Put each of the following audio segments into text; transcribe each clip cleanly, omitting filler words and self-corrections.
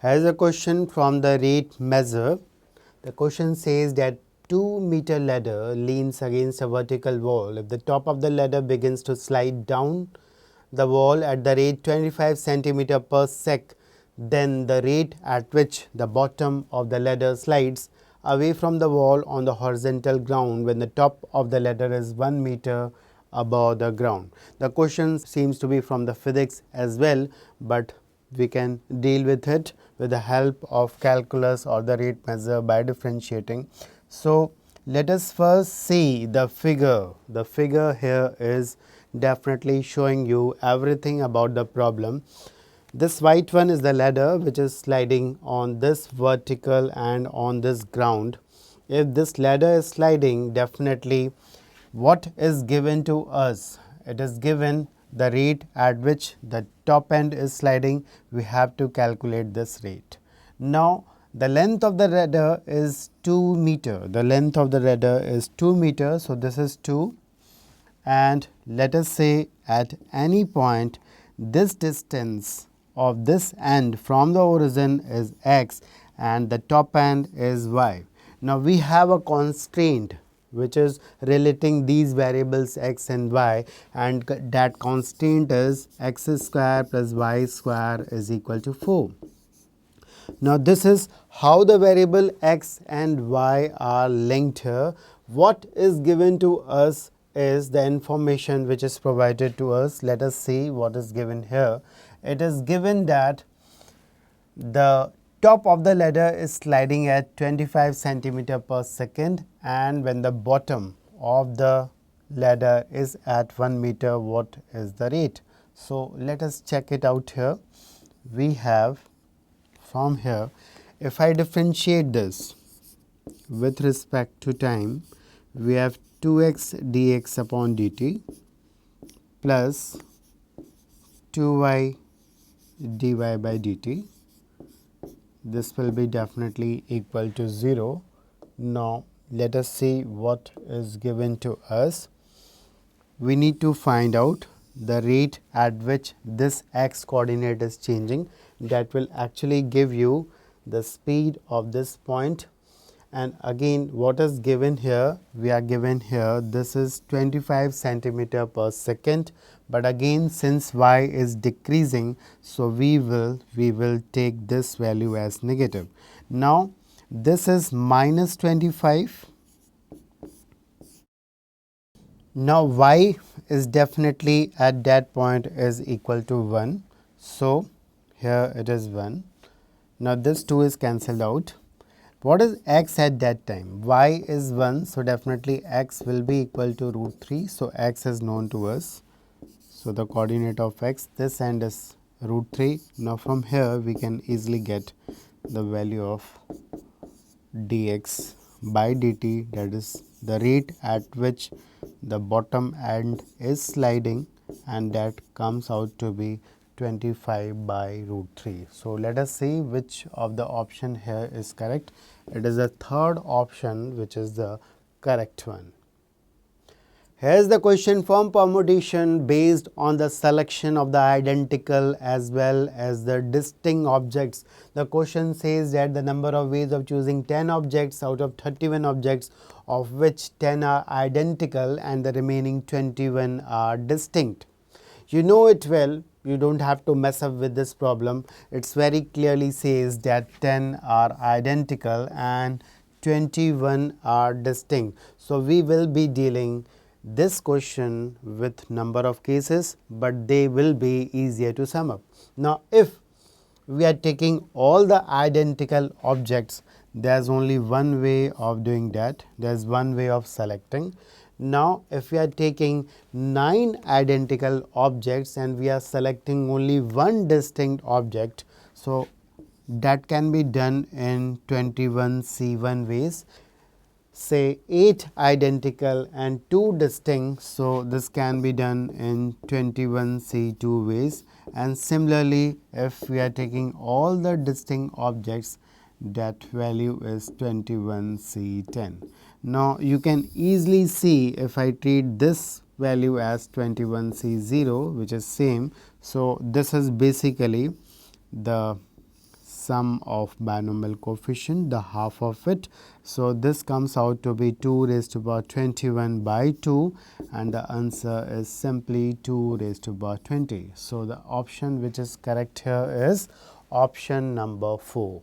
Here's a question from the rate measure. The question says that 2-meter ladder leans against a vertical wall. If the top of the ladder begins to slide down the wall at the rate 25 centimeter per sec, then the rate at which the bottom of the ladder slides away from the wall on the horizontal ground when the top of the ladder is 1 meter above the ground. The question seems to be from the physics as well, but we can deal with it with the help of calculus or the rate measure by differentiating. So let us first see the figure. The figure here is definitely showing you everything about the problem. This white one is the ladder which is sliding on this vertical and on this ground. If this ladder is sliding, definitely what is given to us? It is given the rate at which the top end is sliding. We have to calculate this rate. Now the length of the ladder is 2 meter. The length of the ladder is 2 meter. So this is 2, and let us say at any point this distance of this end from the origin is x and the top end is y. Now we have a constraint which is relating these variables x and y, and that constraint is x square plus y square is equal to 4. Now this is how the variable x and y are linked here. What is given to us is the information which is provided to us. Let us see what is given here. It is given that the top of the ladder is sliding at 25 centimeter per second, and when the bottom of the ladder is at 1 meter, what is the rate? So let us check it out here. We have from here, if I differentiate this with respect to time, we have 2x dx upon dt plus 2y dy by dt. This will be definitely equal to 0. Now let us see what is given to us. We need to find out the rate at which this x coordinate is changing. That will actually give you the speed of this point. And again, what is given here? We are given here this is 25 centimeter per second, but again since y is decreasing, so we will take this value as negative. Now this is minus 25. Now y is definitely at that point is equal to 1. So here it is 1. Now this 2 is cancelled out. What is x at that time? Y is 1, so definitely x will be equal to root 3. So x is known to us. So the coordinate of x, this end is root 3. Now from here we can easily get the value of dx by dt, that is the rate at which the bottom end is sliding, and that comes out to be 25 by root 3. So let us see which of the option here is correct. It is the third option which is the correct one. Here is the question from permutation based on the selection of the identical as well as the distinct objects. The question says that the number of ways of choosing 10 objects out of 31 objects, of which 10 are identical and the remaining 21 are distinct. You know it well. You don't have to mess up with this problem. It's very clearly says that 10 are identical and 21 are distinct. So we will be dealing this question with number of cases, but they will be easier to sum up. Now if we are taking all the identical objects, there's only one way of doing that. There's one way of selecting. Now if we are taking 9 identical objects and we are selecting only one distinct object, so that can be done in 21C1 ways. Say 8 identical and 2 distinct, so this can be done in 21C2 ways. And similarly, if we are taking all the distinct objects, that value is 21C10. Now you can easily see if I treat this value as 21C0, which is same, so this is basically the sum of binomial coefficient, the half of it. So, this comes out to be 2 raised to power 21 by 2, and the answer is simply 2 raised to power 20. So, the option which is correct here is option number 4.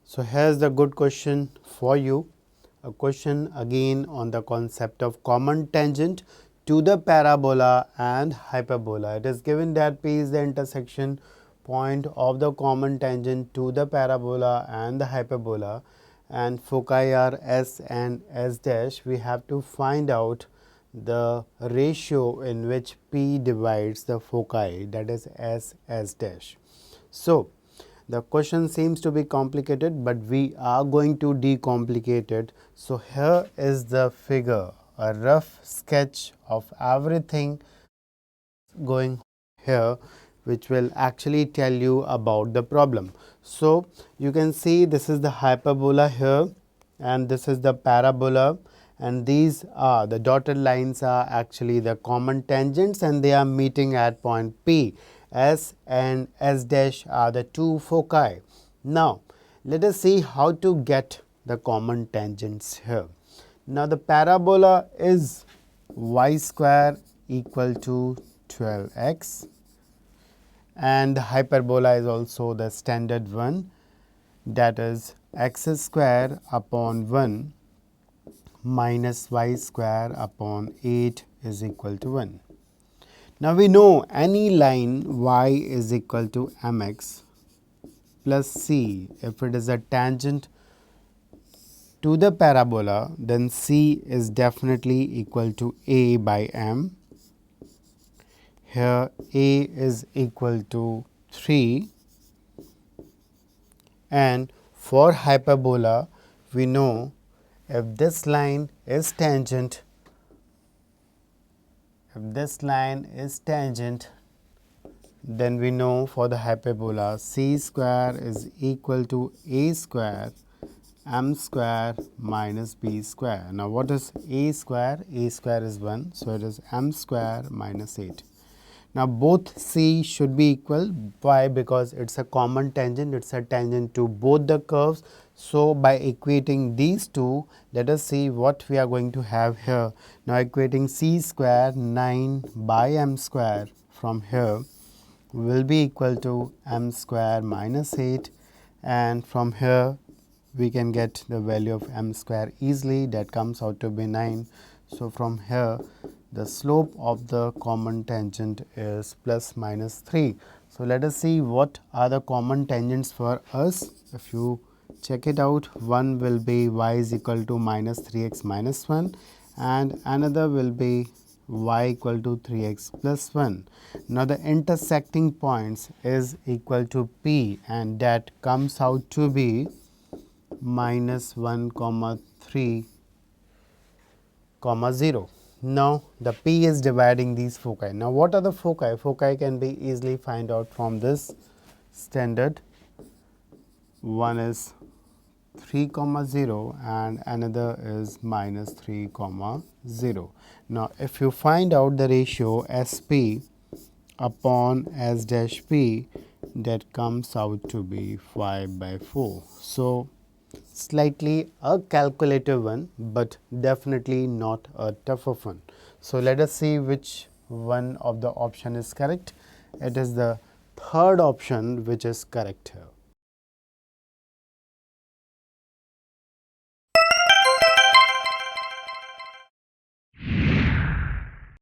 So, here is the good question for you. A question again on the concept of common tangent to the parabola and hyperbola. It is given that P is the intersection point of the common tangent to the parabola and the hyperbola, and foci are S and S dash. We have to find out the ratio in which P divides the foci, that is S S dash. So, the question seems to be complicated, but we are going to decomplicate it. So, here is the figure, a rough sketch of everything going here, which will actually tell you about the problem. So, you can see this is the hyperbola here, and this is the parabola, and these are the dotted lines are actually the common tangents, and they are meeting at point P. S and S dash are the two foci. Now, let us see how to get the common tangents here. Now, the parabola is y square equal to 12x, and the hyperbola is also the standard one, that is x square upon 1 minus y square upon 8 is equal to 1. Now, we know any line y is equal to mx plus c. If it is a tangent to the parabola, then c is definitely equal to a by m. Here a is equal to 3, and for hyperbola we know if this line is tangent, then we know for the hyperbola c square is equal to a square m square minus b square. Now, what is a square? A square is 1, so it is m square minus 8. Now, both c should be equal. Why? Because it is a common tangent, it is a tangent to both the curves. So, by equating these two, let us see what we are going to have here. Now, equating c square 9 by m square from here will be equal to m square minus 8, and from here we can get the value of m square easily, that comes out to be 9. So, from here the slope of the common tangent is plus minus 3. So, let us see what are the common tangents for us. If you check it out, one will be y is equal to minus 3x minus 1, and another will be y equal to 3x plus 1. Now, the intersecting points is equal to p, and that comes out to be minus 1 comma 3 comma 0. Now, the p is dividing these foci. Now, what are the foci? Foci can be easily find out from this standard. One is 3 comma 0 and another is minus 3 comma 0. Now, if you find out the ratio SP upon S dash P, that comes out to be 5 by 4. So, slightly a calculative one, but definitely not a tougher one. So, let us see which one of the option is correct. It is the third option which is correct here.